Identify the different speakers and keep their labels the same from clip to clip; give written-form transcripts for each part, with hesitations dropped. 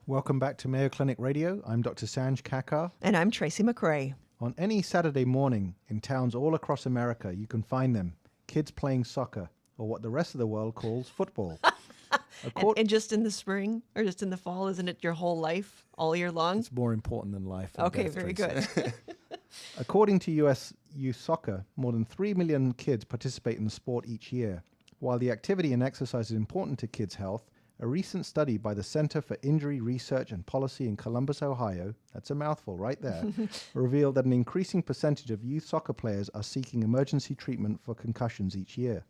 Speaker 1: Welcome back to Mayo Clinic Radio. I'm Dr. Sanj Kakar.
Speaker 2: And I'm Tracy McRae.
Speaker 1: On any Saturday morning in towns all across America, you can find them, kids playing soccer, or what the rest of the world calls football.
Speaker 2: And just in the spring or just in the fall, isn't it your whole life, all year long?
Speaker 1: It's more important than life.
Speaker 2: Okay, very good.
Speaker 1: According to U.S. youth soccer, more than 3 million kids participate in the sport each year. While the activity and exercise is important to kids' health, a recent study by the Center for Injury Research and Policy in Columbus, Ohio, that's a mouthful right there, revealed that an increasing percentage of youth soccer players are seeking emergency treatment for concussions each year.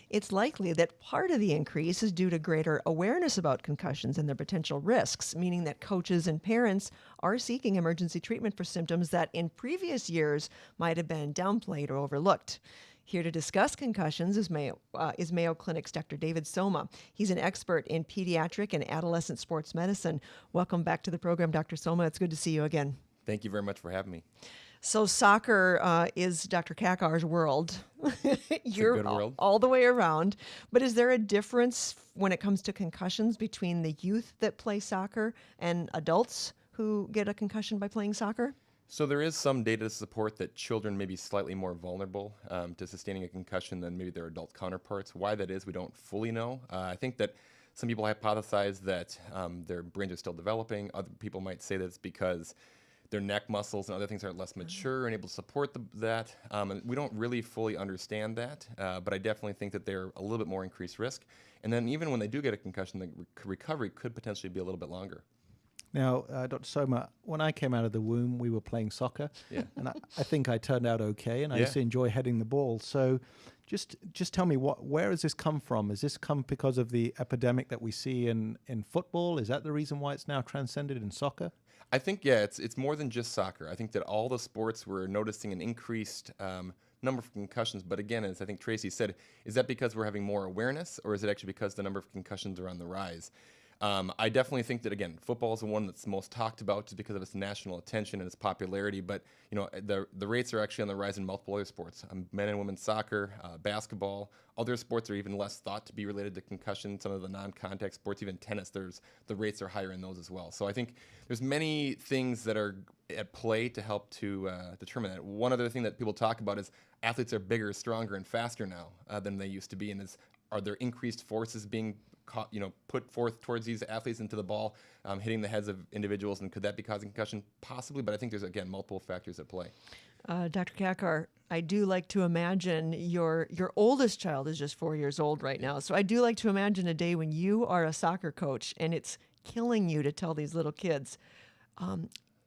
Speaker 2: It's likely that part of the increase is due to greater awareness about concussions and their potential risks, meaning that coaches and parents are seeking emergency treatment for symptoms that in previous years might have been downplayed or overlooked. Here to discuss concussions is Mayo Clinic's Dr. David Soma. He's an expert in pediatric and adolescent sports medicine. Welcome back to the program, Dr. Soma. It's good to see you again.
Speaker 3: Thank you very much for having me.
Speaker 2: So soccer is Dr. Kakar's world. You're
Speaker 3: a good world.
Speaker 2: All the way around. But is there a difference when it comes to concussions between the youth that play soccer and adults who get a concussion by playing soccer?
Speaker 3: So there is some data to support that children may be slightly more vulnerable to sustaining a concussion than maybe their adult counterparts. Why that is, we don't fully know. I think that some people hypothesize that their brains are still developing. Other people might say that it's because their neck muscles and other things are less mature and able to support that. And we don't really fully understand that, but I definitely think that they're a little bit more increased risk. And then even when they do get a concussion, the recovery could potentially be a little bit longer.
Speaker 1: Now, Dr. Soma, when I came out of the womb, we were playing soccer, and I think I turned out okay, and I used to enjoy heading the ball. So just tell me, where has this come from? Has this come because of the epidemic that we see in football? Is that the reason why it's now transcended in soccer?
Speaker 3: I think, it's more than just soccer. I think that all the sports we're noticing an increased number of concussions. But again, as I think Tracy said, is that because we're having more awareness, or is it actually because the number of concussions are on the rise? I definitely think that, again, football is the one that's most talked about just because of its national attention and its popularity. But, the rates are actually on the rise in multiple other sports. Men and women's soccer, basketball, other sports are even less thought to be related to concussion. Some of the non-contact sports, even tennis, the rates are higher in those as well. So I think there's many things that are at play to help to determine that. One other thing that people talk about is athletes are bigger, stronger, and faster now than they used to be. And are there increased forces being put forth towards these athletes into the ball, hitting the heads of individuals, and could that be causing concussion? Possibly, but I think there's, again, multiple factors at play.
Speaker 2: Dr. Kakar, I do like to imagine your oldest child is just 4 years old right now. So I do like to imagine a day when you are a soccer coach and it's killing you to tell these little kids,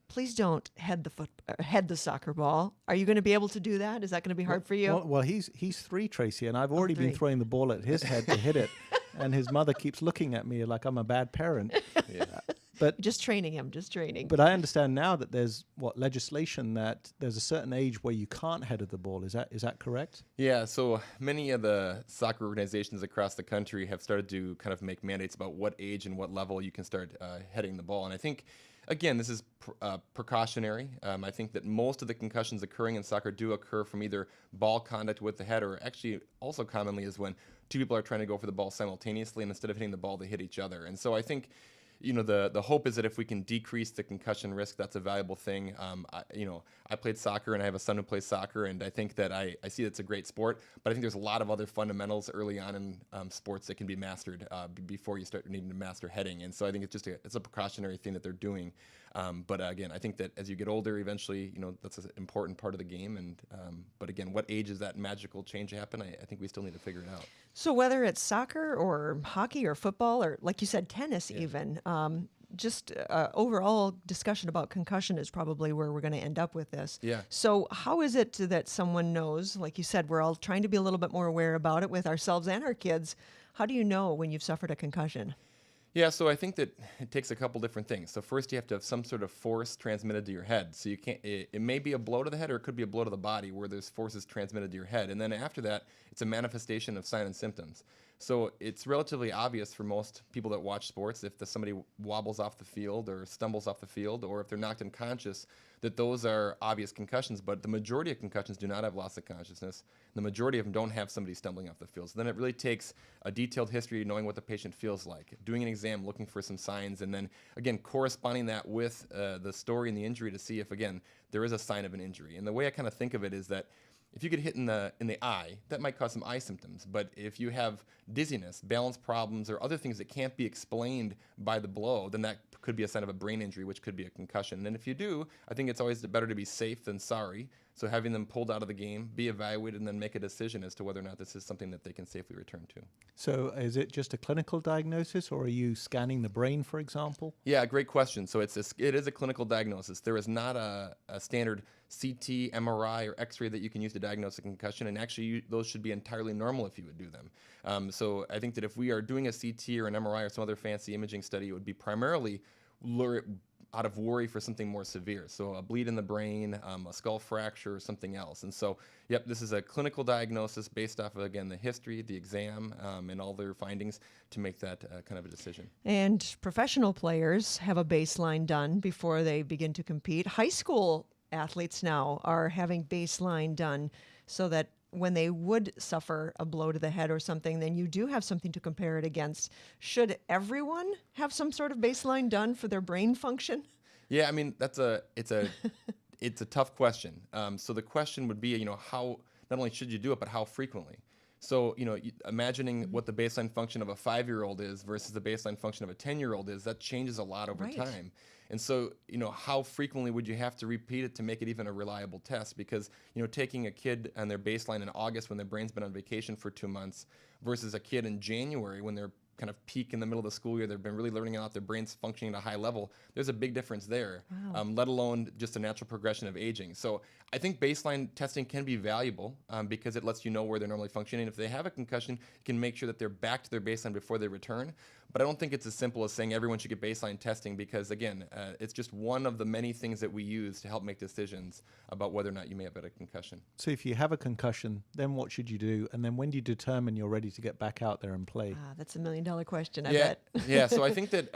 Speaker 2: please don't head the soccer ball. Are you going to be able to do that? Is that going to be hard for you?
Speaker 1: Well, he's 3, Tracy, and I've already been throwing the ball at his head to hit it. And his mother keeps looking at me like I'm a bad parent. But
Speaker 2: just training him, just training.
Speaker 1: But I understand now that there's legislation that there's a certain age where you can't head at the ball. Is that correct?
Speaker 3: Yeah. So many of the soccer organizations across the country have started to kind of make mandates about what age and what level you can start heading the ball. And I think, again, this is precautionary. I think that most of the concussions occurring in soccer do occur from either ball contact with the head, or actually also commonly is when two people are trying to go for the ball simultaneously, and instead of hitting the ball, they hit each other. And so I think, the hope is that if we can decrease the concussion risk, that's a valuable thing. I played soccer, and I have a son who plays soccer, and I think that I see it's a great sport, but I think there's a lot of other fundamentals early on in sports that can be mastered before you start needing to master heading. And so I think it's a precautionary thing that they're doing. But again, I think that as you get older, eventually, that's an important part of the game. And but again, what age does that magical change happen? I think we still need to figure it out.
Speaker 2: So whether it's soccer or hockey or football or, like you said, tennis even, just overall discussion about concussion is probably where we're going to end up with this.
Speaker 3: Yeah.
Speaker 2: So how is it that someone knows, like you said, we're all trying to be a little bit more aware about it with ourselves and our kids. How do you know when you've suffered a concussion?
Speaker 3: Yeah, so I think that it takes a couple different things. So first, you have to have some sort of force transmitted to your head. So you can't. It may be a blow to the head, or it could be a blow to the body, where there's forces transmitted to your head. And then after that, it's a manifestation of signs and symptoms. So it's relatively obvious for most people that watch sports if somebody wobbles off the field or stumbles off the field, or if they're knocked unconscious, that those are obvious concussions. But the majority of concussions do not have loss of consciousness. The majority of them don't have somebody stumbling off the field. So then it really takes a detailed history, knowing what the patient feels like, doing an exam, looking for some signs, and then, again, corresponding that with the story and the injury to see if, again, there is a sign of an injury. And the way I kind of think of it is that if you get hit in the eye, that might cause some eye symptoms. But if you have dizziness, balance problems, or other things that can't be explained by the blow, then that could be a sign of a brain injury, which could be a concussion. And if you do, I think it's always better to be safe than sorry. So having them pulled out of the game, be evaluated, and then make a decision as to whether or not this is something that they can safely return to.
Speaker 1: So is it just a clinical diagnosis, or are you scanning the brain, for example?
Speaker 3: Yeah, great question. So it is a clinical diagnosis. There is not a standard CT, MRI, or X-ray that you can use to diagnose a concussion, and actually those should be entirely normal if you would do them. So I think that if we are doing a CT or an MRI or some other fancy imaging study, it would be primarily out of worry for something more severe. So a bleed in the brain, a skull fracture, or something else. And so, yep, this is a clinical diagnosis based off of, again, the history, the exam, and all their findings to make that kind of a decision.
Speaker 2: And professional players have a baseline done before they begin to compete. High school athletes now are having baseline done so that when they would suffer a blow to the head or something, then you do have something to compare it against. Should everyone have some sort of baseline done for their brain function?
Speaker 3: Yeah, I mean, it's a tough question. So the question would be, how, not only should you do it, but how frequently? So, imagining what the baseline function of a 5-year-old is versus the baseline function of a 10-year-old is, that changes a lot over time. And so, how frequently would you have to repeat it to make it even a reliable test? Because, taking a kid on their baseline in August when their brain's been on vacation for 2 months versus a kid in January when they're kind of peak in the middle of the school year, they've been really learning a lot, their brain's functioning at a high level, there's a big difference there, let alone just a natural progression of aging. So I think baseline testing can be valuable because it lets you know where they're normally functioning. If they have a concussion, you can make sure that they're back to their baseline before they return. But I don't think it's as simple as saying everyone should get baseline testing because, again, it's just one of the many things that we use to help make decisions about whether or not you may have had a concussion.
Speaker 1: So if you have a concussion, then what should you do? And then when do you determine you're ready to get back out there and play?
Speaker 2: That's $1 million question, I bet.
Speaker 3: Yeah, so I think that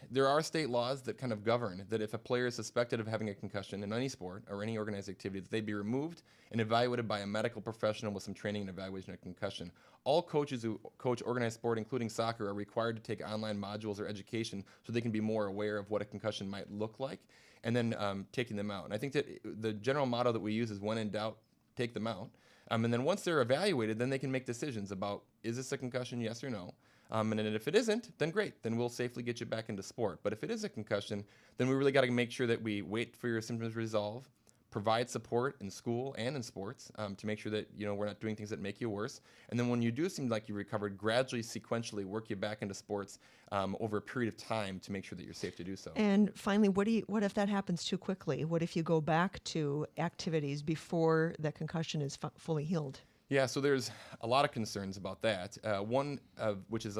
Speaker 3: there are state laws that kind of govern that if a player is suspected of having a concussion in any sport or any organized activity, that they be removed and evaluated by a medical professional with some training and evaluation of concussion. All coaches who coach organized sport, including soccer, are required to take online modules or education so they can be more aware of what a concussion might look like and then taking them out. And I think that the general motto that we use is when in doubt, take them out. And then once they're evaluated, then they can make decisions about, is this a concussion, yes or no? And then if it isn't, then great. Then we'll safely get you back into sport. But if it is a concussion, then we really got to make sure that we wait for your symptoms to resolve, provide support in school and in sports to make sure that we're not doing things that make you worse. And then when you do seem like you recovered, gradually, sequentially work you back into sports over a period of time to make sure that you're safe to do so.
Speaker 2: And finally, what if that happens too quickly? What if you go back to activities before the concussion is fully healed?
Speaker 3: Yeah, so there's a lot of concerns about that. One which is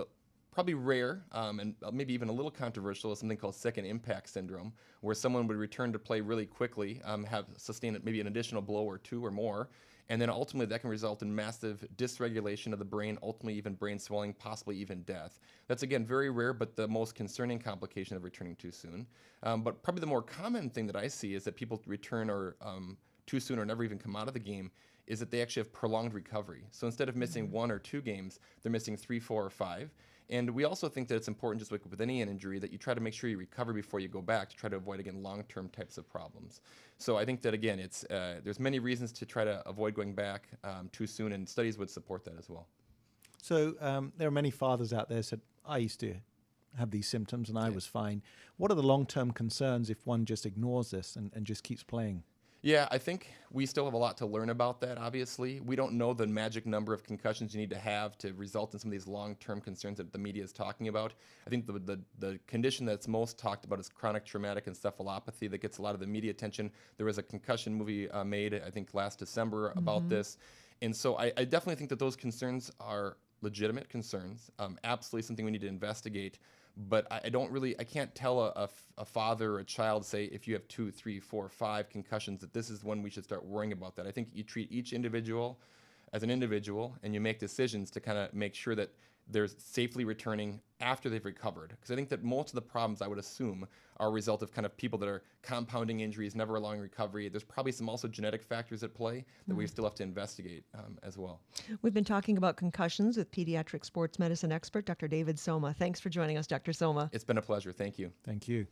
Speaker 3: probably rare and maybe even a little controversial is something called second impact syndrome, where someone would return to play really quickly, have sustained maybe an additional blow or two or more, and then ultimately that can result in massive dysregulation of the brain, ultimately even brain swelling, possibly even death. That's, again, very rare, but the most concerning complication of returning too soon. But probably the more common thing that I see is that people return or too soon or never even come out of the game is that they actually have prolonged recovery. So instead of missing 1 or 2 games, they're missing 3, 4, or 5. And we also think that it's important, just like with any injury, that you try to make sure you recover before you go back to try to avoid, again, long-term types of problems. So I think that, again, it's there's many reasons to try to avoid going back too soon, and studies would support that as well.
Speaker 1: So there are many fathers out there who said, I used to have these symptoms and I was fine. What are the long-term concerns if one just ignores this and just keeps playing?
Speaker 3: Yeah, I think we still have a lot to learn about that, obviously. We don't know the magic number of concussions you need to have to result in some of these long-term concerns that the media is talking about. I think the condition that's most talked about is chronic traumatic encephalopathy that gets a lot of the media attention. There was a concussion movie made, I think, last December about this. And so I definitely think that those concerns are legitimate concerns, absolutely something we need to investigate. But I can't tell a father or a child, say, if you have 2, 3, 4, 5 concussions, that this is when we should start worrying about that. I think you treat each individual as an individual and you make decisions to kind of make sure that they're safely returning after they've recovered. Because I think that most of the problems, I would assume, are a result of kind of people that are compounding injuries, never allowing recovery. There's probably some also genetic factors at play that we still have to investigate as well.
Speaker 2: We've been talking about concussions with pediatric sports medicine expert Dr. David Soma. Thanks for joining us, Dr. Soma.
Speaker 3: It's been a pleasure. Thank you.
Speaker 1: Thank you.